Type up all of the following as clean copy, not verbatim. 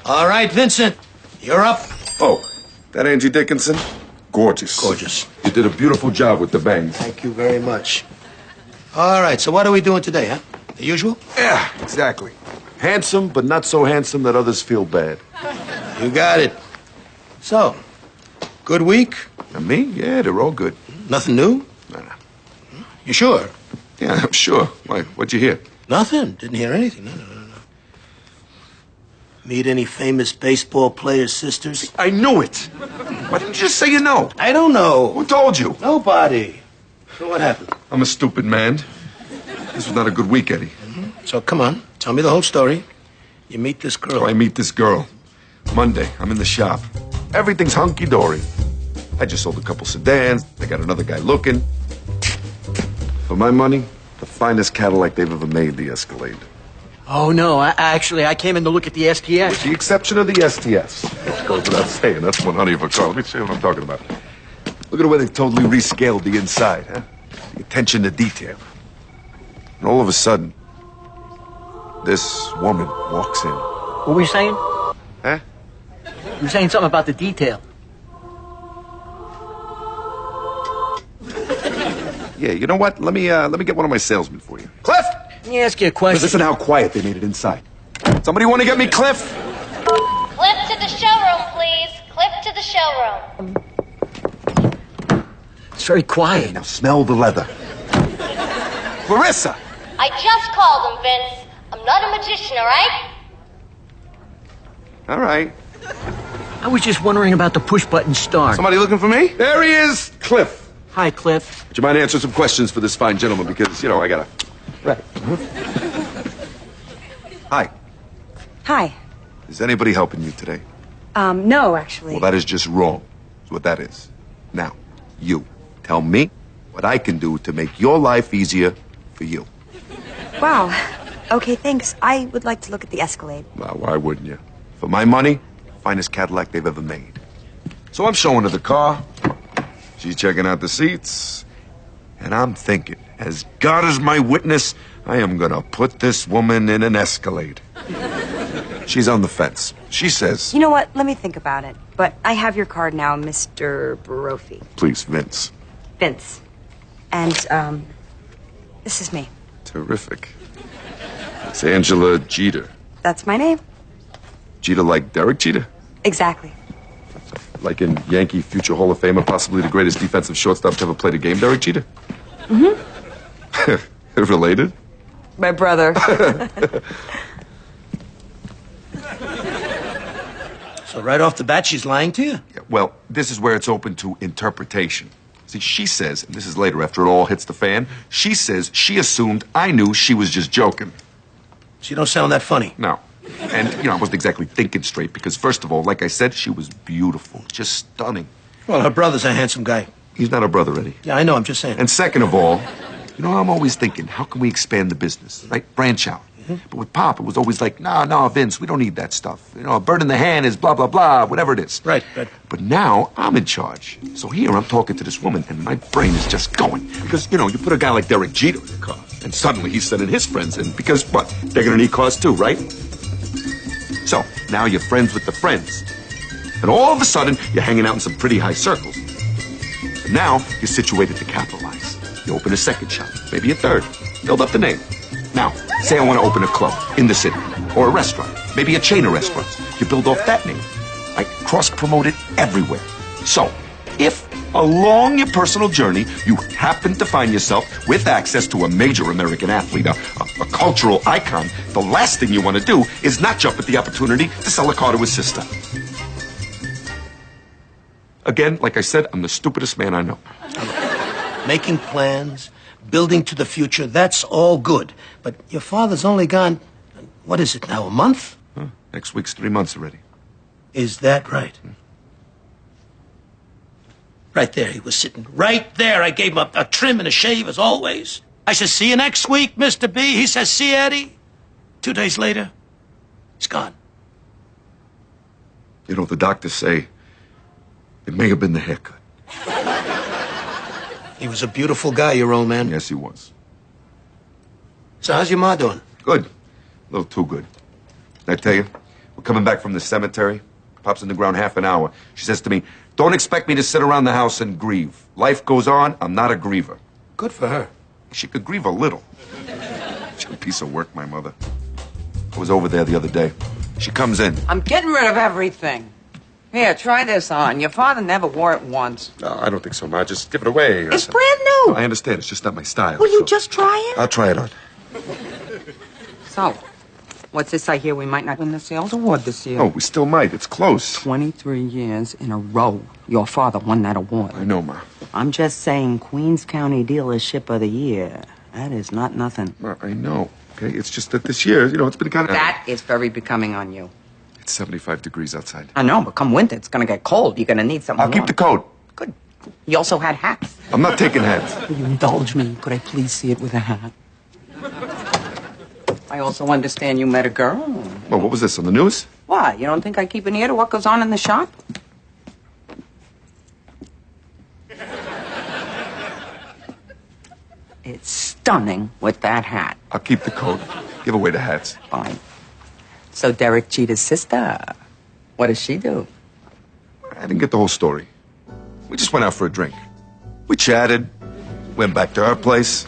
All right, Vincent, you're up. Oh, that Angie Dickinson? Gorgeous. Gorgeous. You did a beautiful job with the bangs. Thank you very much. All right, so what are we doing today, huh? The usual? Yeah, exactly. Handsome, but not so handsome that others feel bad. You got it. So, good week? And me? Yeah, they're all good. Nothing new? Nah. You sure? Yeah, I'm sure. Why, what'd you hear? Nothing. Didn't hear anything. No. Meet any famous baseball players' sisters? I knew it. Why didn't you just say you know? I don't know. Who told you? Nobody. So what happened? I'm a stupid man. This was not a good week, Eddie. So come on, tell me the whole story. You meet this girl. So I meet this girl. Monday, I'm in the shop. Everything's hunky-dory. I just sold a couple sedans. I got another guy looking. For my money, the finest Cadillac they've ever made, the Escalade. Oh, no. I came in to look at the STS. With the exception of the STS. Which goes without saying. That's one honey of a car. Let me show you what I'm talking about. Look at the way they totally rescaled the inside, huh? The attention to detail. And all of a sudden, this woman walks in. What were you saying? Huh? You were saying something about the detail. Yeah, you know what? Let me get one of my salesmen for you. Cliff! Let me ask you a question. Listen how quiet they made it inside. Somebody want to get me Cliff? Cliff to the showroom, please. Cliff to the showroom. It's very quiet. Hey, now smell the leather. Clarissa! I just called him, Vince. I'm not a magician, all right? All right. I was just wondering about the push-button start. Somebody looking for me? There he is, Cliff. Hi, Cliff. Would you mind answering some questions for this fine gentleman? Because, you know, I gotta... Right. Hi. Hi. Is anybody helping you today? No, actually. Well, that is just wrong. That's what that is. Now, you. Tell me what I can do to make your life easier for you. Wow. Okay, thanks. I would like to look at the Escalade. Well, why wouldn't you? For my money, finest Cadillac they've ever made. So I'm showing her the car. She's checking out the seats. And I'm thinking, as God is my witness, I am gonna put this woman in an Escalade. She's on the fence. She says... You know what? Let me think about it. But I have your card now, Mr. Barofi. Please, Vince. Vince. And, this is me. Terrific. It's Angela Jeter. That's my name. Jeter like Derek Jeter? Exactly. Like in Yankee future Hall of Famer, possibly the greatest defensive shortstop to ever play the game, Derek Jeter? Mm-hmm. Related? My brother. So right off the bat, she's lying to you? Yeah, well, this is where it's open to interpretation. See, she says, and this is later after it all hits the fan, she says she assumed I knew she was just joking. She don't sound that funny. No. And, you know, I wasn't exactly thinking straight because, first of all, like I said, she was beautiful, just stunning. Well, her brother's a handsome guy. He's not her brother, Eddie. Yeah, I know, I'm just saying. And second of all, you know, I'm always thinking, how can we expand the business, right? Branch out. Mm-hmm. But with Pop, it was always like, no, Vince, we don't need that stuff. You know, a bird in the hand is blah, blah, blah, whatever it is. Right. But now, I'm in charge. So here, I'm talking to this woman, and my brain is just going. Because, you know, you put a guy like Derek Jeter in the car, and suddenly he's sending his friends in. Because, what? They're going to need cars too, right? So, now you're friends with the friends. And all of a sudden, you're hanging out in some pretty high circles. And now, you're situated to capitalize. You open a second shop, maybe a third. Build up the name. Now, say I want to open a club in the city, or a restaurant, maybe a chain of restaurants. You build off that name, right? Cross-promote it everywhere. So, if along your personal journey, you happen to find yourself with access to a major American athlete, a cultural icon, the last thing you want to do is not jump at the opportunity to sell a car to his sister. Again, like I said, I'm the stupidest man I know. Making plans, building to the future, that's all good. But your father's only gone, what is it now, a month? Huh? Next week's 3 months already. Is that right? Right there, he was sitting right there. I gave him a trim and a shave, as always. I said, see you next week, Mr. B. He says, see you, Eddie. 2 days later, he's gone. You know, the doctors say it may have been the haircut. He was a beautiful guy, your old man. Yes, he was. So how's your ma doing? Good. A little too good. I tell you, We're coming back from the cemetery. Pop's in the ground half an hour. She says to me, "Don't expect me to sit around the house and grieve. Life goes on. I'm not a griever." Good for her. She could grieve a little. She's a piece of work, my mother. I was over there the other day. She comes in. I'm getting rid of everything. Here, try this on. Your father never wore it once. No, I don't think so, Ma. Just give it away. It's brand new. I understand. It's just not my style. Will you just try it? I'll try it on. So, what's this I hear? We might not win the sales award this year. Oh, we still might. It's close. 23 years in a row, your father won that award. I know, Ma. I'm just saying, Queens County Dealership of the Year. That is not nothing. Ma, I know. Okay, it's just that this year, it's been kind of... That is very becoming on you. It's 75 degrees outside. I know, but come winter, it's going to get cold. You're going to need something I'll keep warm. the coat. Good. You also had hats. I'm not taking hats. Will you indulge me? Could I please see it with a hat? I also understand you met a girl. Well, what was this, on the news? Why? You don't think I keep an ear to what goes on in the shop? It's stunning with that hat. I'll keep the coat. Give away the hats. Fine. So Derek Jeter's sister, what does she do? I didn't get the whole story. We just went out for a drink. We chatted, went back to her place.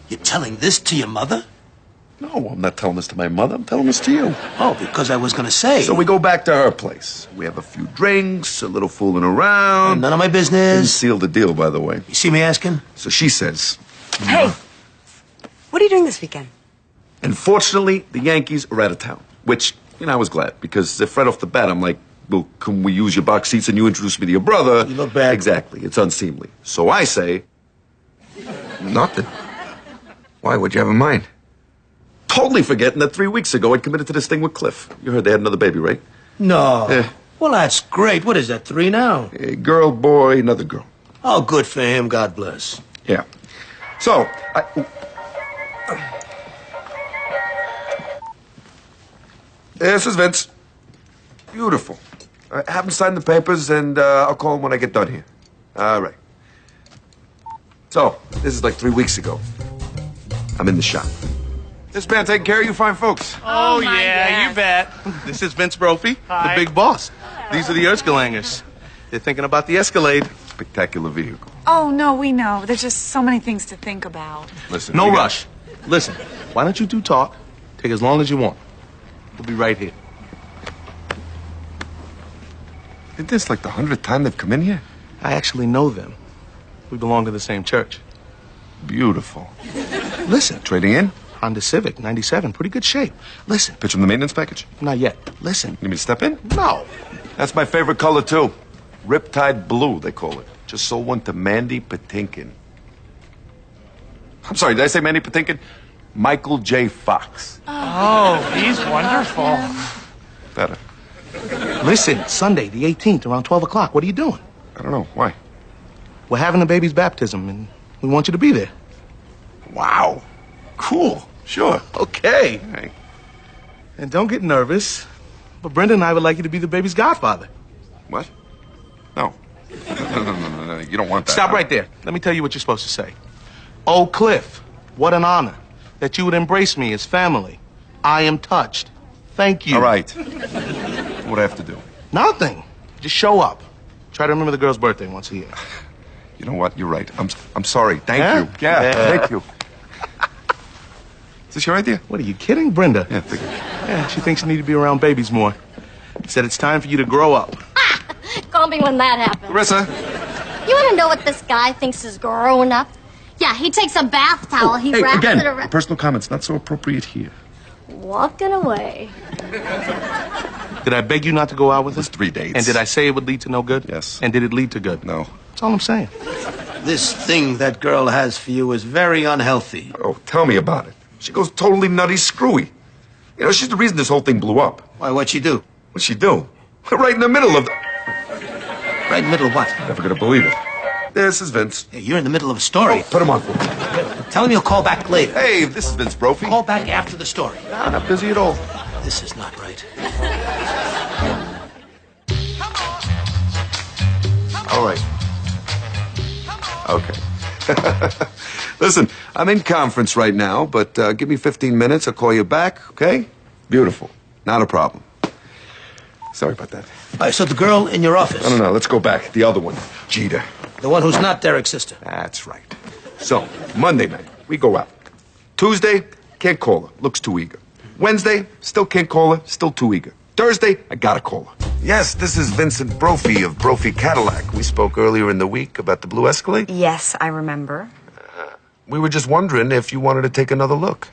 You're telling this to your mother? No, I'm not telling this to my mother. I'm telling this to you. Oh, because I was going to say. So we go back to her place. We have a few drinks, a little fooling around. None of my Didn't business. seal the deal, by the way. You see me asking? So she says, Hey, what are you doing this weekend? unfortunately, the Yankees are out of town. Which, I was glad. Because if right off the bat I'm like, well, can we use your box seats and you introduce me to your brother? You look bad. Exactly. It's unseemly. So I say, nothing. Why? What'd you have in mind? Totally forgetting that 3 weeks ago I'd committed to this thing with Cliff. You heard they had another baby, right? No. Eh. Well, that's great. What is that, 3 now? A girl, boy, another girl. Oh, good for him. God bless. Yeah. So, this is Vince. Beautiful. Have him sign the papers, and I'll call him when I get done here. All right. So, this is like 3 weeks ago. I'm in the shop. This man taking care of you fine folks. Oh, yeah, you bet. This is Vince Brophy, the big boss. These are the Erskilangers. They're thinking about the Escalade. Spectacular vehicle. Oh, no, we know. There's just so many things to think about. Listen. No we got- rush. Listen, why don't you two talk? Take as long as you want. We'll be right here. Isn't this like the 100th time they've come in here? I actually know them. We belong to the same church. Beautiful. Listen, Trading in? Honda Civic, 97, pretty good shape. Listen, Pitch from the maintenance package? not yet. Listen. You need me to step in? No. That's my favorite color, too. Riptide Blue, they call it. Just sold one to Mandy Patinkin. I'm sorry, did I say Mandy Patinkin? Michael J. Fox. Oh, he's wonderful. Better. Listen, Sunday, the 18th, around 12 o'clock. What are you doing? I don't know. Why? We're having a baby's baptism, and we want you to be there. Wow. Cool. Sure. Okay. Hey. And don't get nervous, but Brenda and I would like you to be the baby's godfather. What? No. No. You don't want that. Stop right there. Let me tell you what you're supposed to say. Oh, Cliff, what an honor that you would embrace me as family. I am touched. Thank you. All right. What do I have to do? Nothing. Just show up. Try to remember the girl's birthday once a year. You know what? You're right. I'm sorry. Thank Yeah? you. Yeah, Yeah. thank you. Is this your idea? What, are you kidding, Brenda? Yeah, think Yeah, she thinks you need to be around babies more. Said it's time for you to grow up. Call me when that happens. Marissa. You want to know what this guy thinks is grown up? Yeah, he takes a bath towel, he Hey, wraps again, it around. personal comments, not so appropriate here. Walking away. Did I beg you not to go out with It was us? 3 dates. And did I say it would lead to no good? Yes. And did it lead to good? No. That's all I'm saying. This thing that girl has for you is very unhealthy. Oh, tell me about it. She goes totally nutty screwy. She's the reason this whole thing blew up. Why, what'd she do? What'd she do? Right in the middle of the... Right in the middle of what? Never gonna believe it. This is Vince. Hey, you're in the middle of a story. Put him on for me. Tell him you'll call back later. Hey, this is Vince Brophy. Call back after the story. Nah, not busy at all. This is not right. All right. Okay. Listen, I'm in conference right now, but give me 15 minutes. I'll call you back, okay? Beautiful. Not a problem. Sorry about that. All right, so the girl in your office. No. Let's go back. The other one. Jeter. The one who's not Derek's sister. That's right. So, Monday night, we go out. Tuesday, can't call her. Looks too eager. Wednesday, still can't call her. Still too eager. Thursday, I gotta call her. Yes, this is Vincent Brophy of Brophy Cadillac. We spoke earlier in the week about the blue Escalade. Yes, I remember. We were just wondering if you wanted to take another look.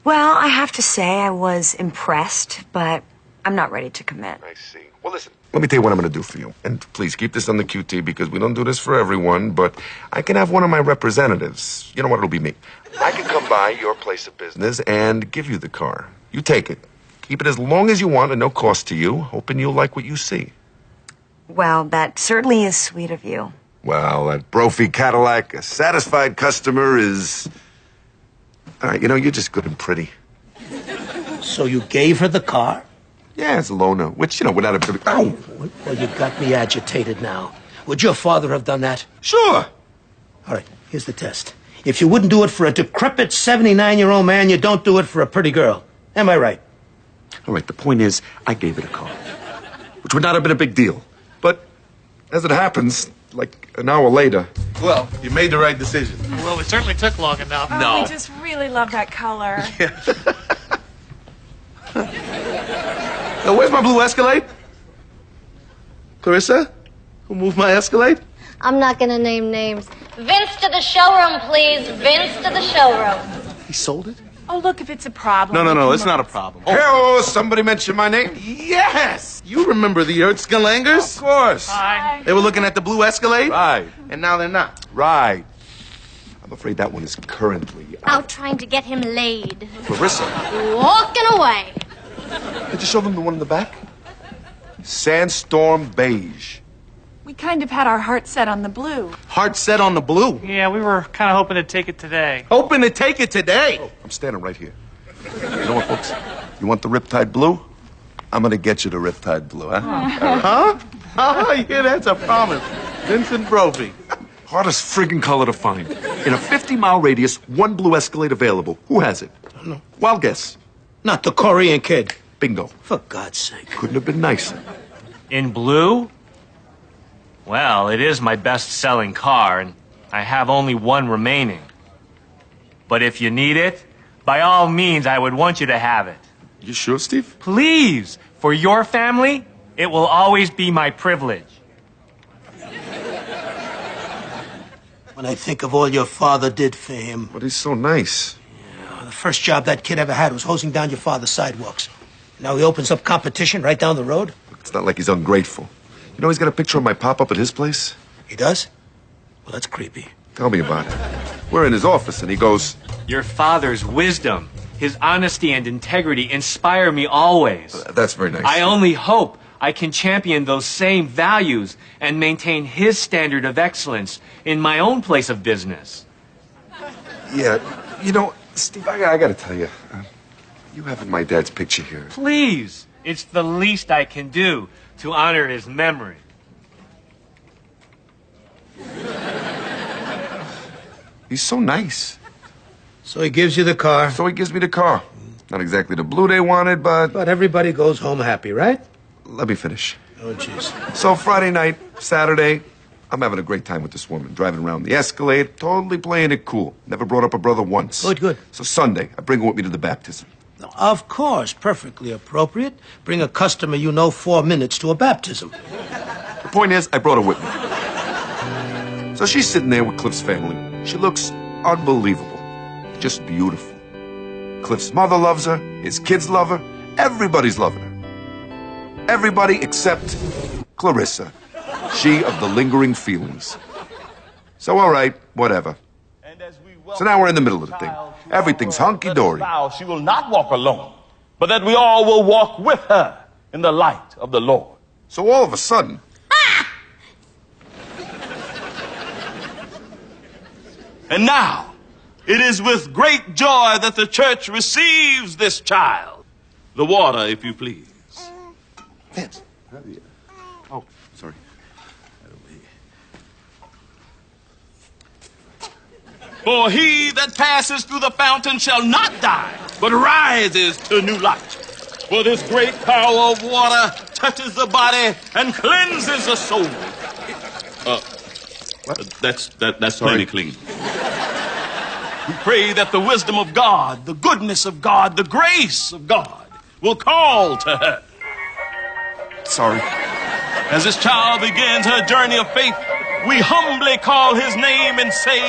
Well, I have to say I was impressed, but I'm not ready to commit. I see. Well, listen, let me tell you what I'm going to do for you. And please keep this on the QT because we don't do this for everyone, but I can have one of my representatives. You know what? It'll be me. I can come by your place of business and give you the car. You take it. Keep it as long as you want at no cost to you, hoping you'll like what you see. Well, that certainly is sweet of you. Well, at Brophy Cadillac, a satisfied customer is... All right, you're just good and pretty. So you gave her the car? Yeah, it's a loaner, which, without a bit of... Ow! Well, you got me agitated now. Would your father have done that? Sure. All right, here's the test. If you wouldn't do it for a decrepit 79-year-old man, you don't do it for a pretty girl. Am I right? All right, the point is, I gave it a car, which would not have been a big deal. But as it happens, like an hour later... Well, you made the right decision. Well, it certainly took long enough. Oh, we just really love that color. Now, where's my blue Escalade? Clarissa? Who moved my Escalade? I'm not gonna name names. Vince to the showroom, please. Vince to the showroom. He sold it? Oh, look, if it's a problem. No, it's not a problem. Hello, somebody mentioned my name? Yes! You remember the Ertzgelangers? Of course. Hi. They were looking at the blue Escalade? Right. And now they're not. Right. I'm afraid that one is currently Out trying to get him laid. Clarissa, Walking away. did you show them the one in the back? Sandstorm Beige. We kind of had our heart set on the blue. Heart set on the blue. Yeah, we were kind of hoping to take it today. Hoping to take it today. I'm standing right here. You know what, folks? You want the Riptide Blue? I'm gonna get you the Riptide Blue, huh? Huh? Oh, yeah, that's a promise. Vincent Brophy. Hardest friggin' color to find. In a 50-mile radius, one blue Escalade available. Who has it? I don't know. Wild guess. Not the Korean kid. Bingo. For God's sake. Couldn't have been nicer. In blue? Well, it is my best-selling car, and I have only one remaining. But if you need it, by all means, I would want you to have it. You sure, Steve? Please, for your family, it will always be my privilege. When I think of all your father did for him. But he's so nice. The first job that kid ever had was hosing down your father's sidewalks. Now he opens up competition right down the road. It's not like he's ungrateful. You know he's got a picture of my pop-up at his place? He does? Well, that's creepy. Tell me about it. We're in his office, and he goes... Your father's wisdom, his honesty and integrity inspire me always. That's very nice. I only hope I can champion those same values and maintain his standard of excellence in my own place of business. Yeah, Steve, I gotta tell you, you having my dad's picture here. Please, it's the least I can do to honor his memory. He's so nice. So he gives you the car. So he gives me the car. Not exactly the blue they wanted, but... But everybody goes home happy, right? Let me finish. Oh, jeez. So Friday night, Saturday, I'm having a great time with this woman, driving around the Escalade, totally playing it cool. Never brought up her brother once. Good. So Sunday, I bring her with me to the baptism. No, of course, perfectly appropriate. Bring a customer 4 minutes to a baptism. The point is, I brought her with me. So she's sitting there with Cliff's family. She looks unbelievable. Just beautiful. Cliff's mother loves her. His kids love her. Everybody's loving her. Everybody except Clarissa. She of the lingering feelings. So, all right, whatever. So now we're in the middle of the thing. Everything's hunky-dory. She will not walk alone, but that we all will walk with her in the light of the Lord. So all of a sudden... And now, it is with great joy that the church receives this child. The water, if you please. Vince. Oh, sorry. For he that passes through the fountain shall not die, but rises to new life. For this great power of water touches the body and cleanses the soul. That's plenty clean. We pray that the wisdom of God, the goodness of God, the grace of God will call to her. Sorry. As this child begins her journey of faith, we humbly call his name and say,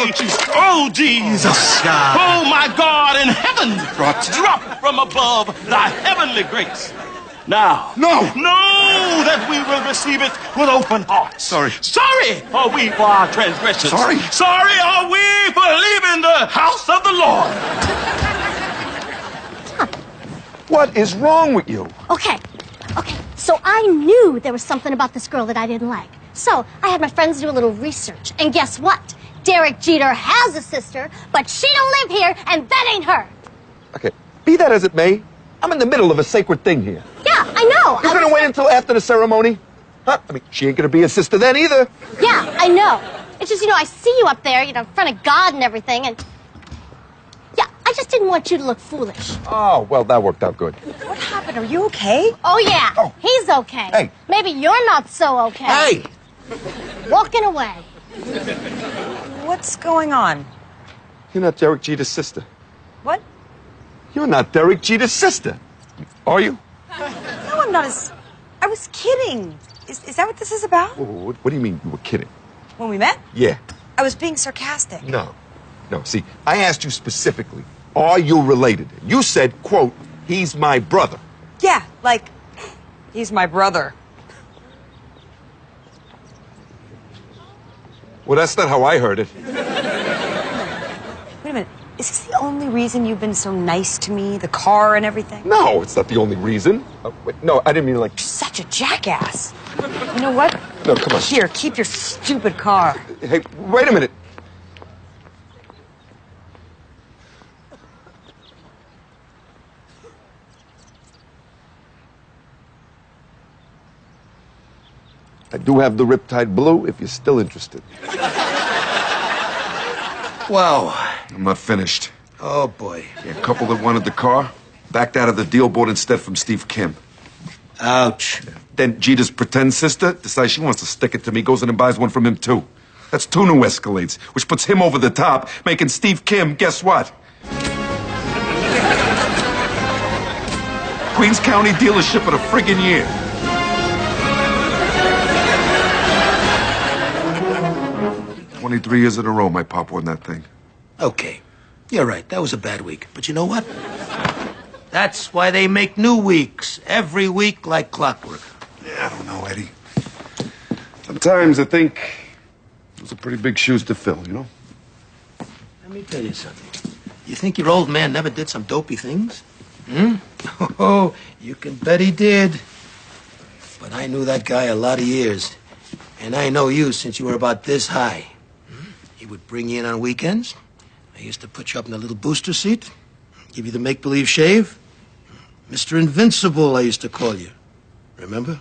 Oh, Jesus. Oh, my God in heaven. Drop from above thy heavenly grace. Now. No. Know that we will receive it with open hearts. Sorry. Sorry are we for our transgressions. Sorry. Sorry are we for leaving the house of the Lord. What is wrong with you? Okay. So I knew there was something about this girl that I didn't like. So I had my friends do a little research. And guess what? Derek Jeter has a sister, but she don't live here, and that ain't her. Okay, be that as it may, I'm in the middle of a sacred thing here. Yeah, I know. You're gonna wait until after the ceremony? Huh? I mean, she ain't gonna be a sister then either. Yeah, I know. It's just, I see you up there, in front of God and everything, and... Yeah, I just didn't want you to look foolish. Oh, well, that worked out good. What happened? Are you okay? Oh, yeah. Oh. He's okay. Hey. Maybe you're not so okay. Hey! Walking away. What's going on? You're not Derek Jeter's sister. What? You're not Derek Jeter's sister. Are you? No, I'm not as... I was kidding. Is that what this is about? What do you mean you were kidding? When we met? Yeah. I was being sarcastic. No. See, I asked you specifically, are you related? You said, quote, he's my brother. Yeah, like, he's my brother. Well, that's not how I heard it. Wait a minute. Is this the only reason you've been so nice to me? The car and everything? No, it's not the only reason. Wait, no, I didn't mean like... You're such a jackass. You know what? No, come on. Here, keep your stupid car. Hey, wait a minute. I do have the Riptide Blue if you're still interested. Wow. I'm not finished. Oh, boy. Yeah, a couple that wanted the car backed out of the deal, bought instead from Steve Kim. Ouch. Then Jeter's pretend sister decides she wants to stick it to me, goes in and buys one from him, too. That's 2 new Escalades, which puts him over the top, making Steve Kim, guess what? Queens County dealership of the friggin' year. "23 years in a row, my pop won that thing." Okay. You're right. That was a bad week. But you know what? That's why they make new weeks. Every week like clockwork. Yeah, I don't know, Eddie. Sometimes I think those are pretty big shoes to fill, you know? Let me tell you something. You think your old man never did some dopey things? Oh, you can bet he did. But I knew that guy a lot of years. And I know you since you were about this high. He would bring you in on weekends. I used to put you up in a little booster seat, give you the make-believe shave. Mr. Invincible, I used to call you. Remember?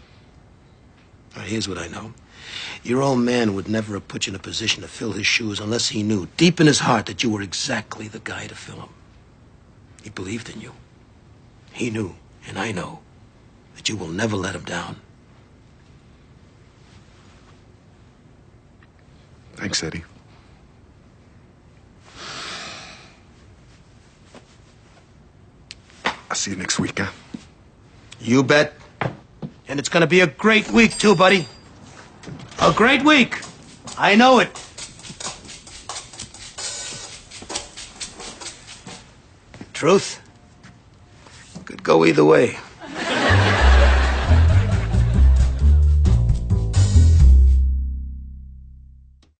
Now, here's what I know. Your old man would never have put you in a position to fill his shoes unless he knew, deep in his heart, that you were exactly the guy to fill them. He believed in you. He knew, and I know, that you will never let him down. Thanks, Eddie. I'll see you next week, huh? You bet. And it's gonna be a great week, too, buddy. A great week. I know it. Truth could go either way.